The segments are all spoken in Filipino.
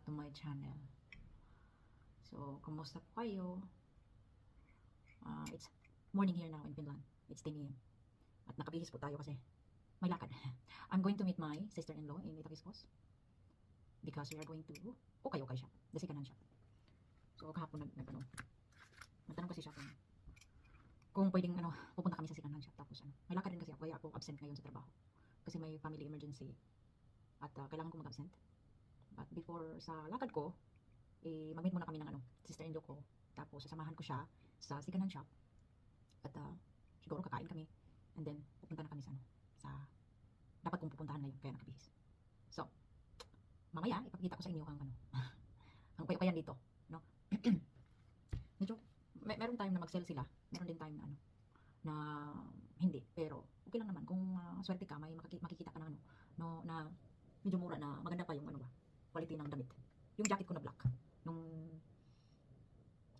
to my channel. So, kumusta po kayo? It's morning here now in Finland. It's 10 a.m. At nakabihis po tayo kasi may lakad. I'm going to meet my sister-in-law in Itaquiskos because we are going to okay shop, the second-hand shop. So, kahapon nagtanong kasi siya kung pwedeng pupunta kami sa second-hand shop. Tapos may lakad rin kasi ako, kaya ako absent ngayon sa trabaho. Kasi may family emergency at kailangan ko mag-absent. But before sa lakad ko, mag-meet muna kami ng sister-in-law ko. Tapos sasamahan ko siya sa second-hand shop. At siguro kakain kami. And then pupunta na kami sa dapat kong pupuntahan ngayon, kaya nakabihis. So, mamaya ipakita ko sa inyo ang ang kayan dito, no? Medyo meron time na mag-sell sila, meron din time na hindi, pero okay lang naman kung swerte ka, may makikita ka ng na medyo mura na maganda pa yung quality ng damit. Yung jacket ko na black nung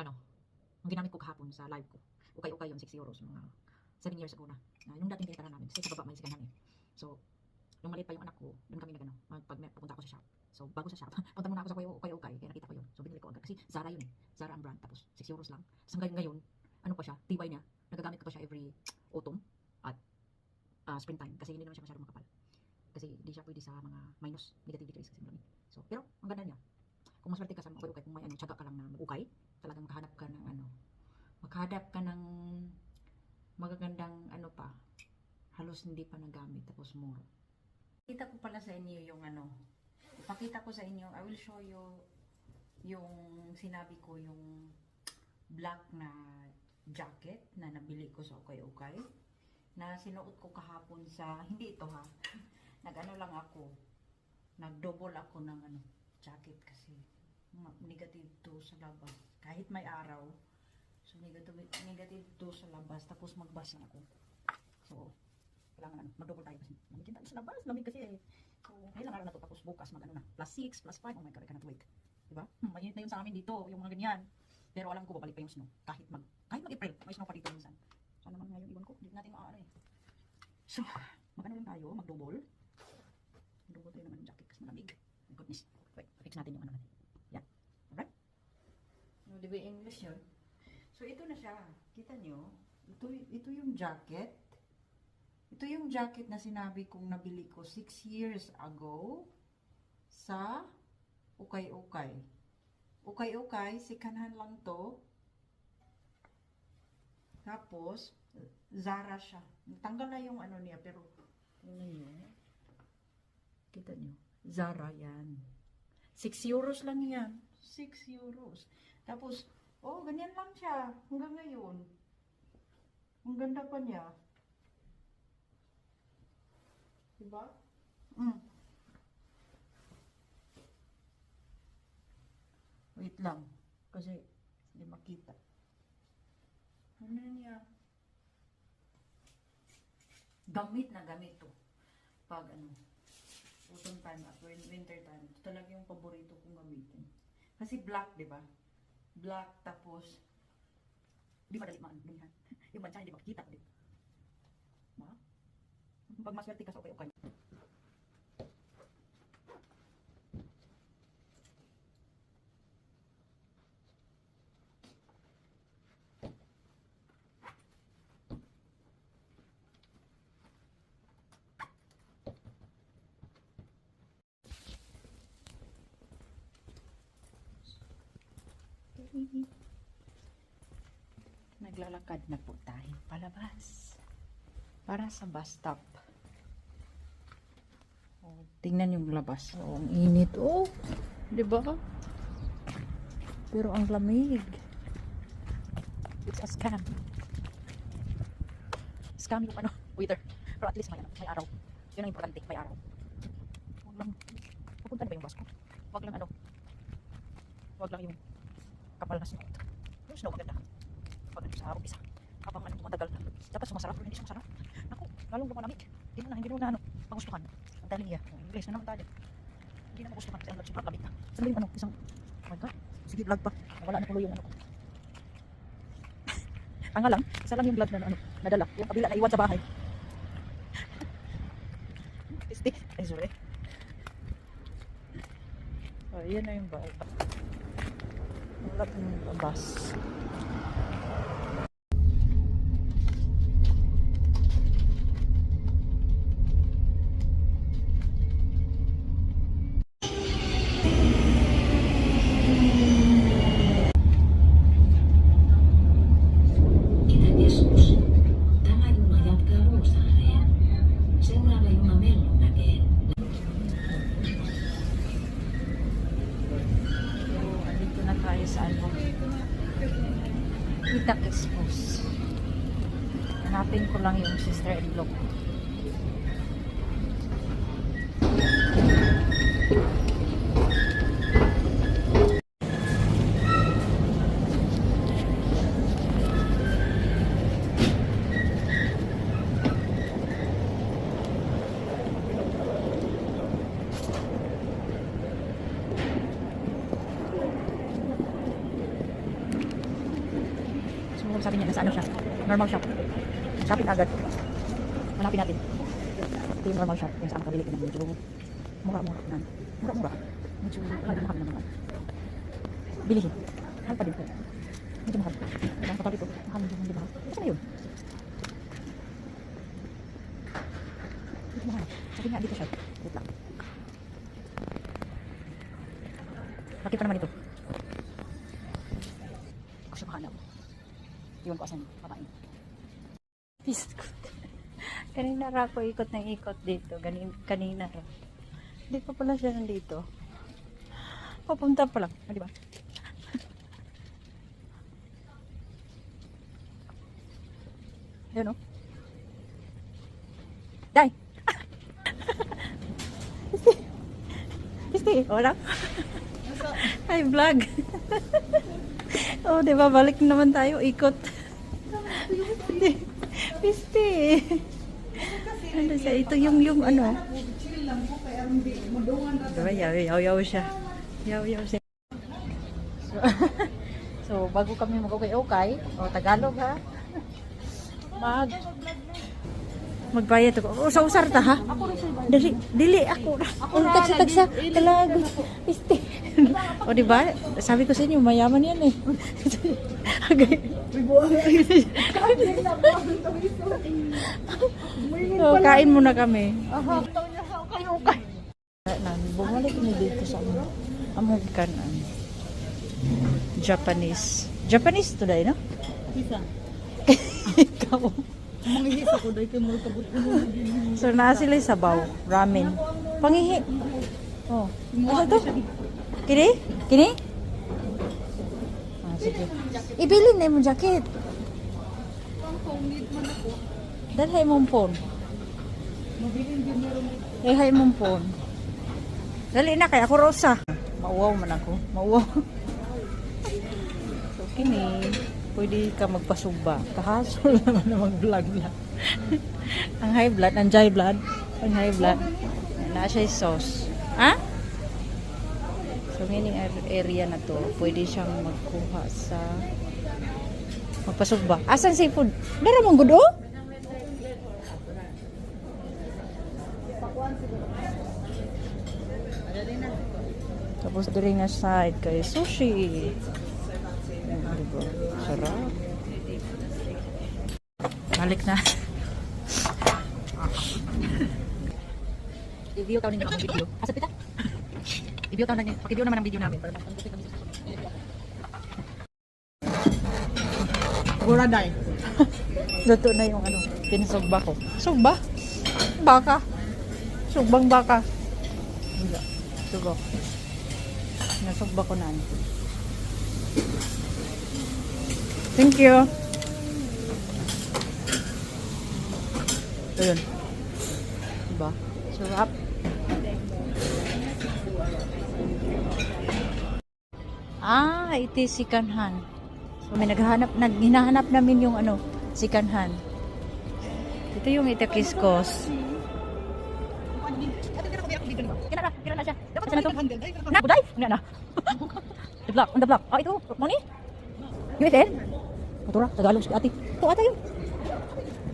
ang ginamit ko kahapon sa live ko, ukay yung 6 euros, mga 7 years ago na. Yung dating tinitara namin kasi sa baba may sigahan eh. So nung maliit pa yung anak ko, doon kami pupunta ako sa shop. So bago sa shop, punta muna ako sa ukay, kaya nakita ko yun. So binili ko agad kasi Zara yun eh. Zara ang brand, tapos 6 euros lang. So ngayon pa siya, tibay niya. Nagagamit ko pa siya every autumn at springtime kasi hindi naman siya masyadong makapal. Kasi hindi siya pwede sa mga minus negative degrees kasi malamig. So pero ang ganda niya. Kung maswerte ka sa ukay, kung may tiyaga ka lang na mag-ukay, talagang makahanap ka ng magagandang halos hindi pa nagamit tapos mura. Ipakita ko pala sa inyo yung ipakita ko sa inyo, I will show you yung sinabi ko, yung black na jacket na nabili ko sa ukay na sinuot ko kahapon sa, hindi ito ha, lang ako, nag-double ako ng jacket kasi negative 2 sa labas kahit may araw. So negative 2 sa labas, tapos magbas lang ako. So kailangan mag-double tayo kasi lamig tayo sa labas, lamig kasi eh. So ilang araw na to, tapos bukas na plus 6, plus 5, oh my god, I cannot wait. Diba? Mainit na yun sa amin dito, yung mga ganyan. Pero alam ko babalik pa yung snow. Kahit mag-April, may snow pa dito minsan. So naman ngayon, iwan ko, hindi natin eh. So, lang tayo, mag-double. Mag-double tayo naman yung jacket kasi malamig. My goodness. Wait, fix natin yung natin. Yan. Alright? No, di ba English yun? So, ito na siya. Kita nyo? Ito yung jacket. Ito yung jacket na sinabi kong nabili ko 6 years ago sa ukay. Ukay, second-hand lang to. Tapos, Zara siya. Tanggal na yung niya, pero kita nyo, Zara yan. 6 euros lang yan. 6 euros. Tapos, ganyan lang siya. Hanggang ngayon. Ang ganda pa niya. Diba? Wait lang. Kasi, hindi makita. Ano niya? Gamit na gamit to. Pag autumn time at winter time. Ito talaga yung paborito kong gamitin. Kasi black, di ba? Black, tapos di madali maanduhan. Yung mancha hindi makikita, di ba? Pag maswerte ka sa ukay-ukay. Naglalakad na po tayo palabas para sa bus stop. Tingnan yung labas. Ang init. Di ba? Pero ang lamig. It's a scam. Scam yung weather. Pero at least may araw. Yun ang importante, may araw. Huwag lang, pupunta na ba yung bus ko? Huwag lang yung kapal na snow. Yung snow maganda. Pag sa umpisa, habang tumatagal na. Dapat sumasarap, pero hindi siya masarap. Naku, lalong lumalamig. Hindi mo na magustuhan. Ang dali niya. Ang English na naman tayo. Hindi na magustuhan kasi ang sobrang lamig na. Saan ba yung isang, oh my god, sige vlog pa. Wala na tuloy yung ko. Ang lang, isa lang yung vlog na nadala. Yung kabila na iwan sa bahay. Stick. Ay, sorry. Oh, yan na yung bahay. Wala pa yung bus. Itäkeskus. Tämä juna jatkaa Vuosaareen. Seuraava juna Mellonmäkeen. Dito na tayo sa ano. Itakis. Hanapin ko lang yung sister-in-law. So, sabi niya, nasa ano siya? Normal shop. Shopping agad. Hanapin natin. Ito yung normal shop. Yung saan kabili ko ng medyo mura-mura. Mura-mura. Medyo mahal naman. Bilihin. Mahal pa din po. Medyo mahal. Ang katabi ko. Mahal medyo mahal. Saan na yun? Medyo mahal. Sabi nga dito siya. Wait lang. Bakit pa naman ito? Ako siya mahanap. Iwan ko asan papain. Biscuit. Kanina ra ako ikot ng ikot dito. Kanina ra. Hindi pa pala siya nandito. Papunta pa lang. Di ba? Yun o. Day! Pisti! Wala? Ay, vlog! Oh, di ba? Balik naman tayo. Ikot. Pisti! Ano siya? Ito yung ano. Diba? Yaw-yaw siya. Yaw-yaw siya. So, bago kami mag-okay-okay, o Tagalog ha, magbayad ako. O, sa usar ta ha? Dili ako. Ang tagsa-tagsa. Talaga. Pisti. O, diba? Sabi ko sa inyo, mayaman yan eh. So, kain muna kami. Okay. Bumalik kami dito sa American Japanese today, no? Isa. Ikaw. Mangihis ako dahil kayo mga kabut ko. So, naa sila yung sabaw. Ramen. Pangihi. Oh. Ano to? Kini? Kini? Ah, sige. Ibilin na yung jacket. Dalhay mong phone. Dalhay mong phone. Dali na kaya ako rosa. Mauwaw man ako. Mauwaw. So, kini. Pwede ka magpasugba. Kahasol naman na mag-vlog lang. Ang high blood, ang high blood. Ang high blood. Na siya sauce. Ha? So, meaning area na to, pwede siyang magkuha sa magpasugba. Asan seafood? Dara mong gudo? Tapos during na side kay sushi. Diba? Sarap. Balik na. I-view tayo ninyo akong video. Asa pita? I-view tayo ninyo. Paki-view naman ang video namin. Guraday. Luto na yung ano, pinsugba ko. Sugba? Baka. Sugbang baka. Wala. Sugo. Nasugba ko na. Thank you. Ayun. Diba? Sarap. Ah, ito si Kanhan. So, may hinahanap namin yung ano, si Kanhan. Ito yung Itakiskos. Kira na siya. Dapat siya na ito. Na, buday? Nga na. The block, on the block. Ah, ito. Money? USN? Matura, Tagalog si ate. Ito ata yun.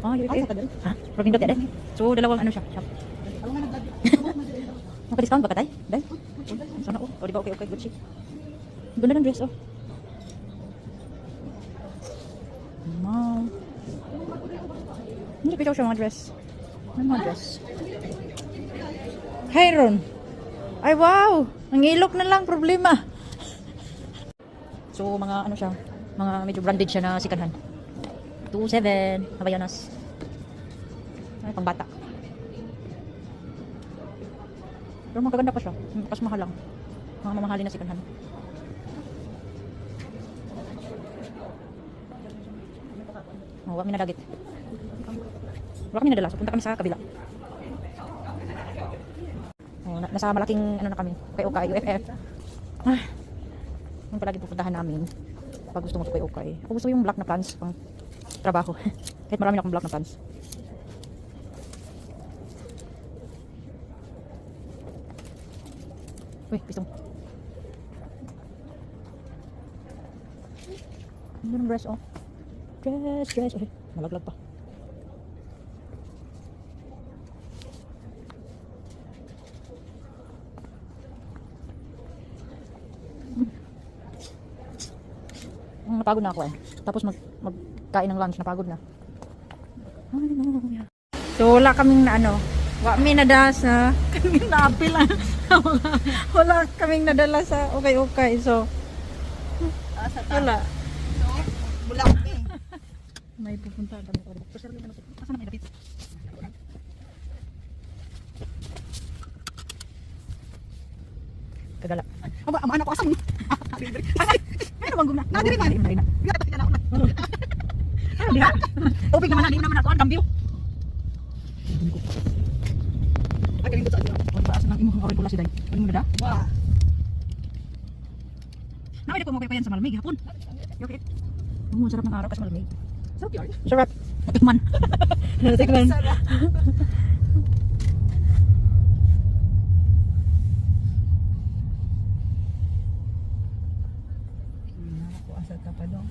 Ah, USN. Ha? Provindot yan eh. So, dalawang ano siya. Shop. Naka-discount ba ka tayo? Day? Sana ko. O, di ba? Okay, okay, Gucci. Ganda ng dress, oh. Wow. Hindi pitaw siya mga dress. Ano mga dress? Hey, Ron. Ay, wow. Ang ilok na lang, problema. So, mga ano siya, mga medyo branded siya na sikanhan. 2.7, Havaianas. Ay, pang bata. Pero magaganda pa siya. Mas mahal lang. Mga mamahalin na sikanhan. Oh, wala kami nadagit. Wala kami nadala. So, punta kami sa kabila. Oh, nasa malaking ano na kami. Okay, UFF. Ah, yung palagi pupuntahan namin. Pag gusto mo sa okay. Ako gusto yung black na pants pang trabaho. Kahit marami na akong black na pants. Uy, pistong. Ano yung dress, oh? Dress. Uy, malaglag pa. Napagod na ako eh. Tapos magkain ng lunch, napagod na. So wala kaming na ano, wala kaming nadala sa kaming na-apil lang. Wala kaming nadala sa okay. So wala. Bulak eh. May pupunta kami. Kasi na may dapit. Kagala. Aba, amaan ako asam. Ay, naman gumna. Nadiri man. Marina. Ano diha? Ubig naman na, naman ako ang cambio. Ay, kaling sa atin. Wala asa nang imong oray pula si Day. Ano mo na da? Wala. Naway ko mo kay payan sa malamig hapon. Okay. Sarap ng araw kasi malamig. So cute. Sarap. Tikman. Tikman. Sarap. Ako asa ka pa dong.